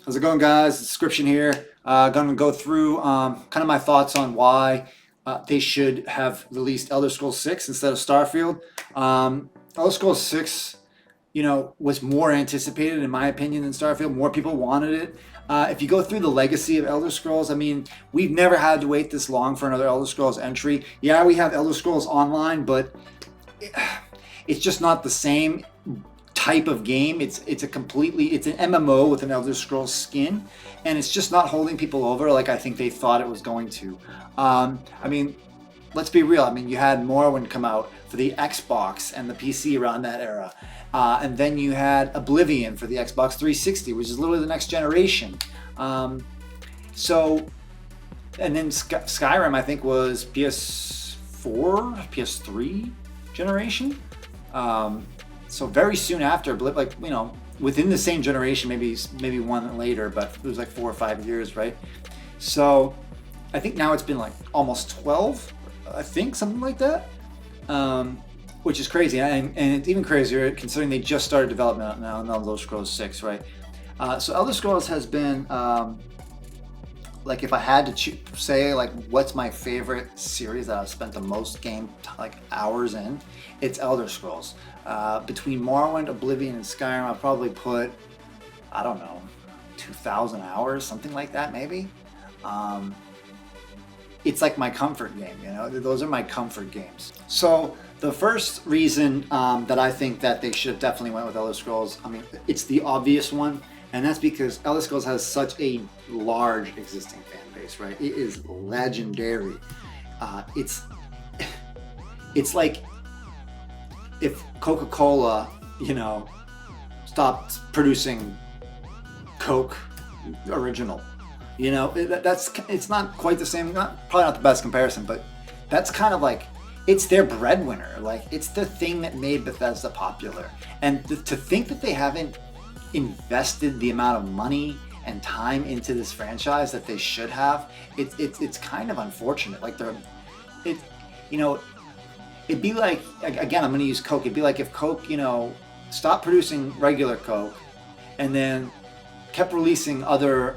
How's it going, guys? Description here. Going to go through kind of my thoughts on why they should have released Elder Scrolls 6 instead of Starfield. Elder Scrolls 6, was more anticipated in my opinion than Starfield. More people wanted it. If you go through the legacy of Elder Scrolls, I mean, we've never had to wait this long for another Elder Scrolls entry. Yeah, we have Elder Scrolls Online, but it's just not the same type of game. It's an MMO with an Elder Scrolls skin, and it's just not holding people over like I think they thought it was going to. I mean, let's be real. I mean, you had Morrowind come out for the Xbox and the PC around that era, and then you had Oblivion for the Xbox 360, which is literally the next generation. So, and then Skyrim, I think, was PS4, PS3 generation. So very soon after, like within the same generation, maybe one later, but it was like 4 or 5 years, right? So I think now it's been like almost 12, I think, something like that, which is crazy, and it's even crazier considering they just started development now in Elder Scrolls 6, right? So Elder Scrolls has been like if I had to say like what's my favorite series that I've spent the most like hours in, it's Elder Scrolls. Between Morrowind, Oblivion, and Skyrim, I'll probably put, I don't know, 2,000 hours, something like that, maybe. It's like my comfort game, those are my comfort games. So the first reason that I think that they should have definitely went with Elder Scrolls, I mean, it's the obvious one, and that's because Elder Scrolls has such a large existing fan base, right? It is legendary. It's like if Coca-Cola, stopped producing Coke original, it's not quite the same, probably not the best comparison, but that's kind of like, it's their breadwinner. Like, it's the thing that made Bethesda popular. And to think that they haven't invested the amount of money and time into this franchise that they should have, it's kind of unfortunate. Like it'd be like, again, I'm going to use Coke. It'd be like if Coke, stopped producing regular Coke and then kept releasing other,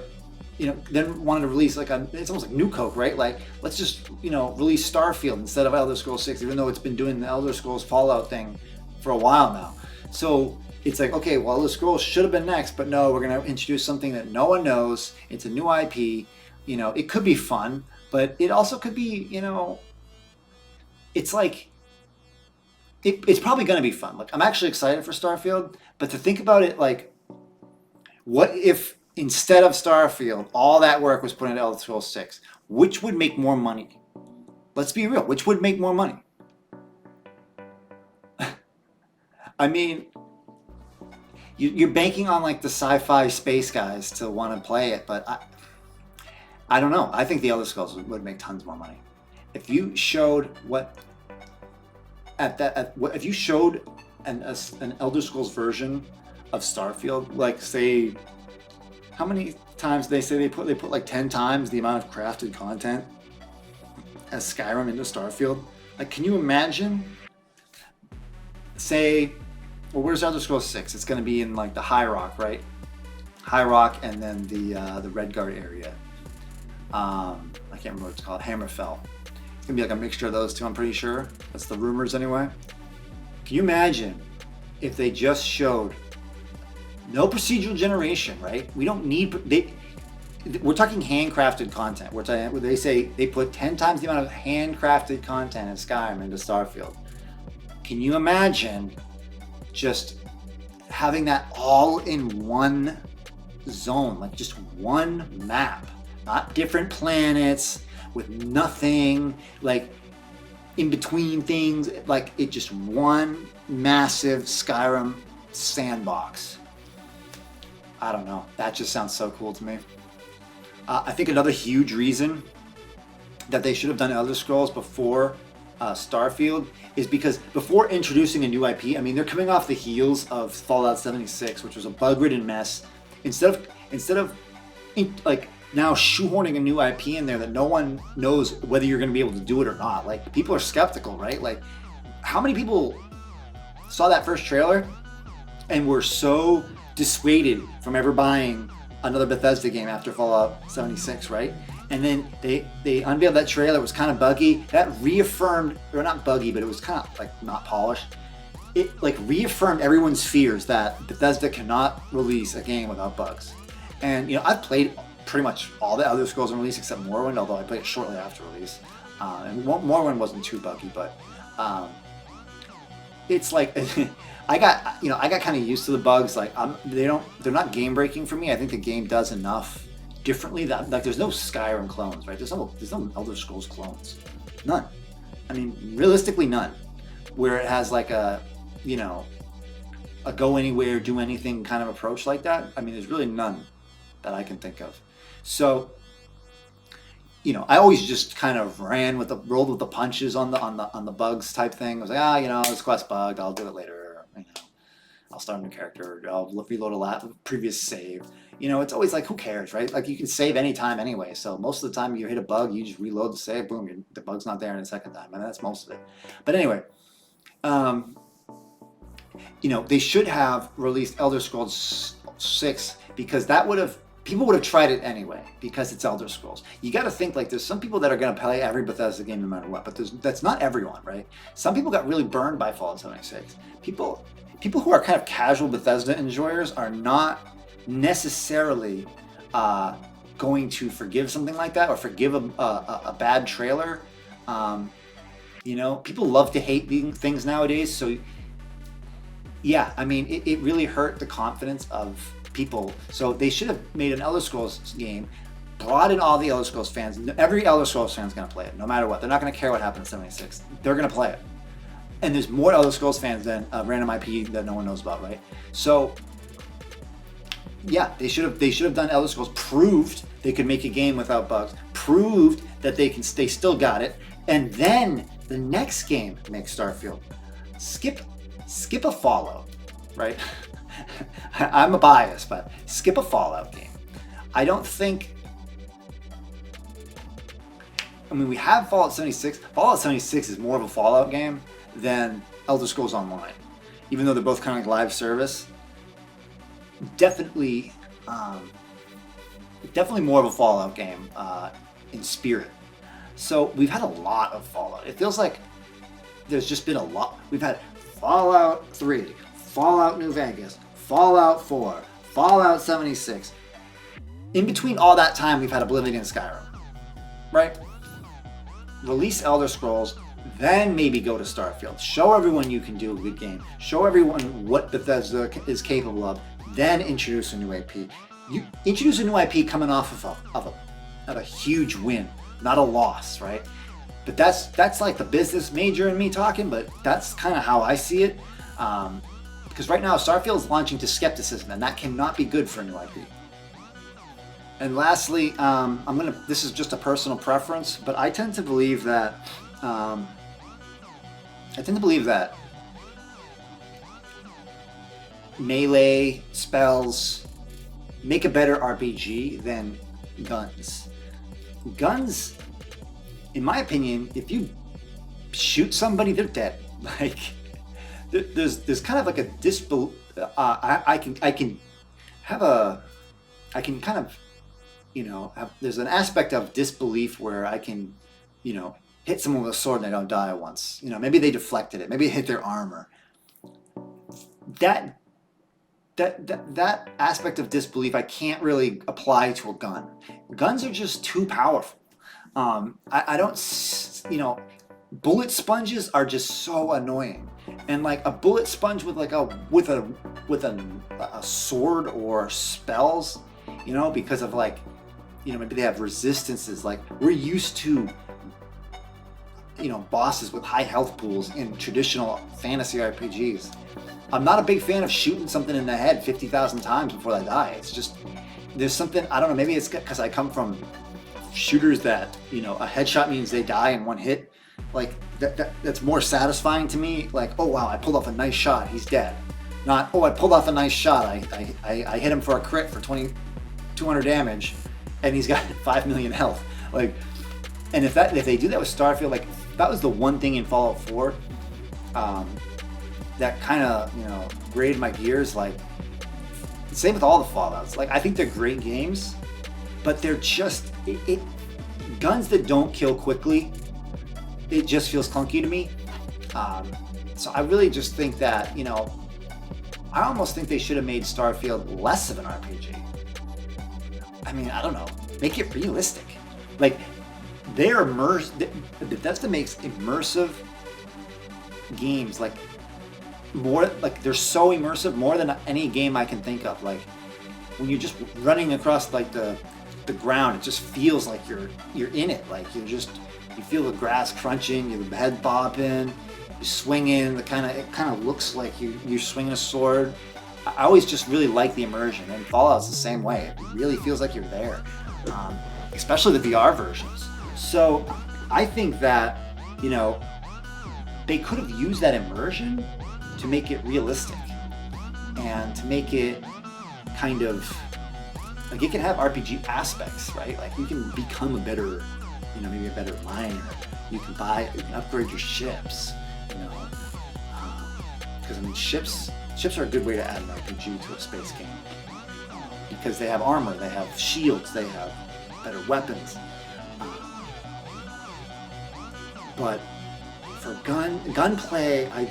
then wanted to release it's almost like new Coke, right? Like, let's just, release Starfield instead of Elder Scrolls 6, even though it's been doing the Elder Scrolls Fallout thing for a while now. So it's like, okay, well, Elder Scrolls should have been next, but no, we're going to introduce something that no one knows. It's a new IP. It could be fun, but it also could be, it's like, it's probably going to be fun. Like, I'm actually excited for Starfield, but to think about it, like, what if instead of Starfield, all that work was put into Elder Scrolls 6? Which would make more money? Let's be real. Which would make more money? I mean, you're banking on like the sci-fi space guys to want to play it, but I don't know. I think the Elder Scrolls would make tons more money if you showed if you showed an Elder Scrolls version of Starfield, like, say, how many times they say they put like 10 times the amount of crafted content as Skyrim into Starfield. Like, can you imagine? Say, well, where's Elder Scrolls 6? It's going to be in like the High Rock, right? High Rock, and then the Redguard area. I can't remember what it's called. Hammerfell. It's gonna be like a mixture of those two, I'm pretty sure. That's the rumors anyway. Can you imagine if they just showed no procedural generation, right? We don't need, we're talking handcrafted content. We're talking, where they say they put 10 times the amount of handcrafted content in Skyrim into Starfield. Can you imagine just having that all in one zone, like just one map, not different planets, with nothing like in between things, like it just one massive Skyrim sandbox. I don't know. That just sounds so cool to me. I think another huge reason that they should have done Elder Scrolls before Starfield is because before introducing a new IP, I mean, they're coming off the heels of Fallout 76, which was a bug-ridden mess. Instead of like now shoehorning a new IP in there that no one knows whether you're going to be able to do it or not. Like, people are skeptical, right? Like, how many people saw that first trailer and were so dissuaded from ever buying another Bethesda game after Fallout 76, right? And then they unveiled that trailer. It was kind of buggy. That reaffirmed, or not buggy, but it was kind of like not polished. It like reaffirmed everyone's fears that Bethesda cannot release a game without bugs. And you know, I've played pretty much all the Elder Scrolls on release except Morrowind, although I played it shortly after release. And Morrowind wasn't too buggy, but it's like I got kind of used to the bugs. Like they're not game breaking for me. I think the game does enough differently that like there's no Skyrim clones, right? There's no Elder Scrolls clones, none. I mean, realistically, none. Where it has like a go anywhere, do anything kind of approach like that. I mean, there's really none that I can think of. So, you know, I always just kind of rolled with the punches on the bugs type thing. I was like, this quest bugged, I'll do it later. You know, I'll start a new character, I'll reload a previous save. You know, it's always like, who cares, right? Like you can save anytime anyway. So most of the time you hit a bug, you just reload the save, boom, the bug's not there in a second time. I mean, that's most of it. But anyway, you know, they should have released Elder Scrolls 6 because people would have tried it anyway because it's Elder Scrolls. You got to think like there's some people that are going to play every Bethesda game no matter what, but that's not everyone, right? Some people got really burned by Fallout 76. People who are kind of casual Bethesda enjoyers are not necessarily going to forgive something like that or forgive a bad trailer. You know, people love to hate things nowadays, so yeah, I mean, it really hurt the confidence of people. So they should have made an Elder Scrolls game, brought in all the Elder Scrolls fans. Every Elder Scrolls fan is going to play it, no matter what. They're not going to care what happened in 76. They're going to play it. And there's more Elder Scrolls fans than a random IP that no one knows about, right? So yeah, they should have done Elder Scrolls, proved they could make a game without bugs, proved that they still got it, and then the next game makes Starfield. Skip a Fallout, right? I'm a bias, but skip a Fallout game. I don't think. I mean, we have Fallout 76. Fallout 76 is more of a Fallout game than Elder Scrolls Online, even though they're both kind of like live service. Definitely more of a Fallout game in spirit. So we've had a lot of Fallout. It feels like there's just been a lot. We've had Fallout 3, Fallout New Vegas, Fallout 4, Fallout 76. In between all that time, we've had Oblivion and Skyrim, right? Release Elder Scrolls, then maybe go to Starfield. Show everyone you can do a good game. Show everyone what Bethesda is capable of. Then introduce a new IP. You introduce a new IP coming off of a huge win, not a loss, right? But that's like the business major in me talking, but that's kind of how I see it. Because right now Starfield is launching to skepticism, and that cannot be good for a new IP. And lastly, this is just a personal preference, but I tend to believe that melee spells make a better RPG than guns. Guns, in my opinion, if you shoot somebody, they're dead. Like there's kind of like a disbelief. I can kind of, you know, there's an aspect of disbelief where I can, you know, hit someone with a sword and they don't die once. You know, maybe they deflected it. Maybe it hit their armor. That aspect of disbelief I can't really apply to a gun. Guns are just too powerful. I don't, you know, bullet sponges are just so annoying. And like a bullet sponge with like a sword or spells, you know, because of like, you know, maybe they have resistances. Like we're used to, you know, bosses with high health pools in traditional fantasy RPGs. I'm not a big fan of shooting something in the head 50,000 times before they die. It's just, there's something, I don't know, maybe it's because I come from shooters that, you know, a headshot means they die in one hit. Like that's more satisfying to me. Like, oh wow, I pulled off a nice shot, he's dead. Not, oh, I pulled off a nice shot, I hit him for a crit for 200 damage, and he's got 5 million health. Like, and if they do that with Starfield, like that was the one thing in Fallout 4 that kind of, you know, grated my gears. Like same with all the Fallouts. Like I think they're great games, but they're just guns that don't kill quickly. It just feels clunky to me. So I really just think that, you know, I almost think they should have made Starfield less of an RPG. I mean, I don't know. Make it realistic. Like, they're immersed. Bethesda makes immersive games like more, like they're so immersive, more than any game I can think of. Like when you're just running across like the ground, it just feels like you're in it. Like you feel the grass crunching, your head bobbing, you swinging. It kind of looks like you're swinging a sword. I always just really like the immersion, and Fallout's the same way. It really feels like you're there, especially the VR versions. So I think that, you know, they could have used that immersion to make it realistic and to make it kind of like it can have RPG aspects, right? Like you can become a better, you know, maybe a better miner. You can upgrade your ships, you know, because I mean ships are a good way to add an RPG to a space game because they have armor, they have shields, they have better weapons. But for gunplay, I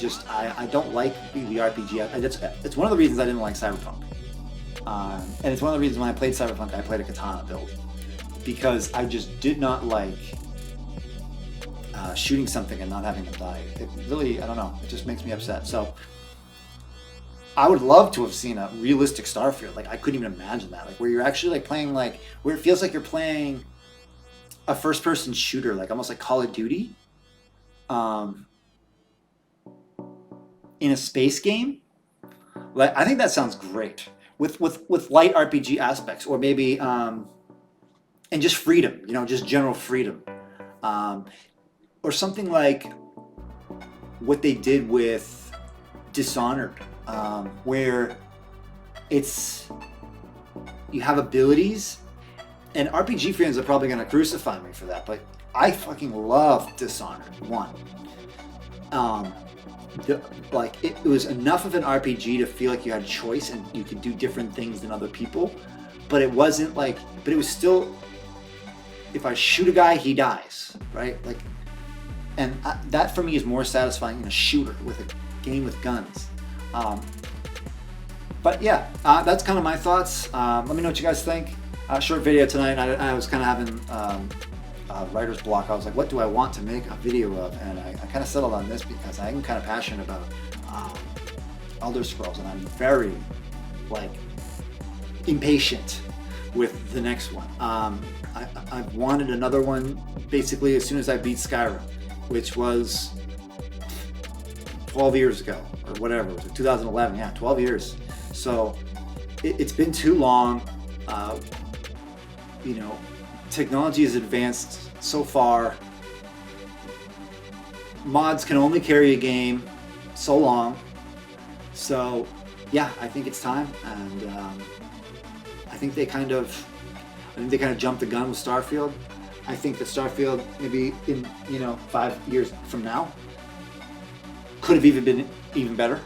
don't like the RPG. It's one of the reasons I didn't like Cyberpunk, and it's one of the reasons when I played Cyberpunk, I played a katana build because I just did not like shooting something and not having them die. It really, I don't know, it just makes me upset. So I would love to have seen a realistic Starfield. Like I couldn't even imagine that. Like where you're actually like playing, like where it feels like you're playing a first-person shooter, like almost like Call of Duty. In a space game, like I think that sounds great with light RPG aspects, or maybe and just freedom, you know, just general freedom, or something like what they did with Dishonored, where it's you have abilities, and RPG fans are probably going to crucify me for that, but I fucking love Dishonored 1. It was enough of an RPG to feel like you had a choice and you could do different things than other people, but it wasn't like, but it was still, if I shoot a guy, he dies, right? Like, and that for me is more satisfying than a shooter with a game with guns. But yeah, that's kind of my thoughts. Let me know what you guys think. Short video tonight. I was kind of having writer's block. I was like, what do I want to make a video of? And I kind of settled on this because I'm kind of passionate about Elder Scrolls, and I'm very like impatient with the next one. I've wanted another one basically as soon as I beat Skyrim, which was 12 years ago or whatever. It was 2011. Yeah, 12 years. So it's been too long. You know, technology has advanced so far. Mods can only carry a game so long. So yeah, I think it's time, and I think they kind of jumped the gun with Starfield. I think that Starfield, maybe in 5 years from now, could have even been even better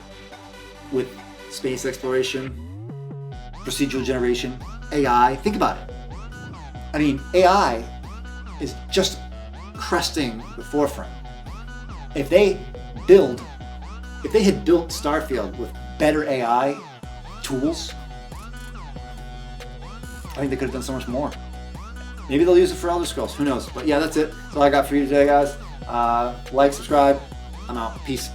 with space exploration, procedural generation, AI. Think about it. I mean, AI is just cresting the forefront. If they had built Starfield with better AI tools, I think they could have done so much more. Maybe they'll use it for Elder Scrolls, who knows? But yeah, that's it. That's all I got for you today, guys. Like, subscribe. I'm out. Peace.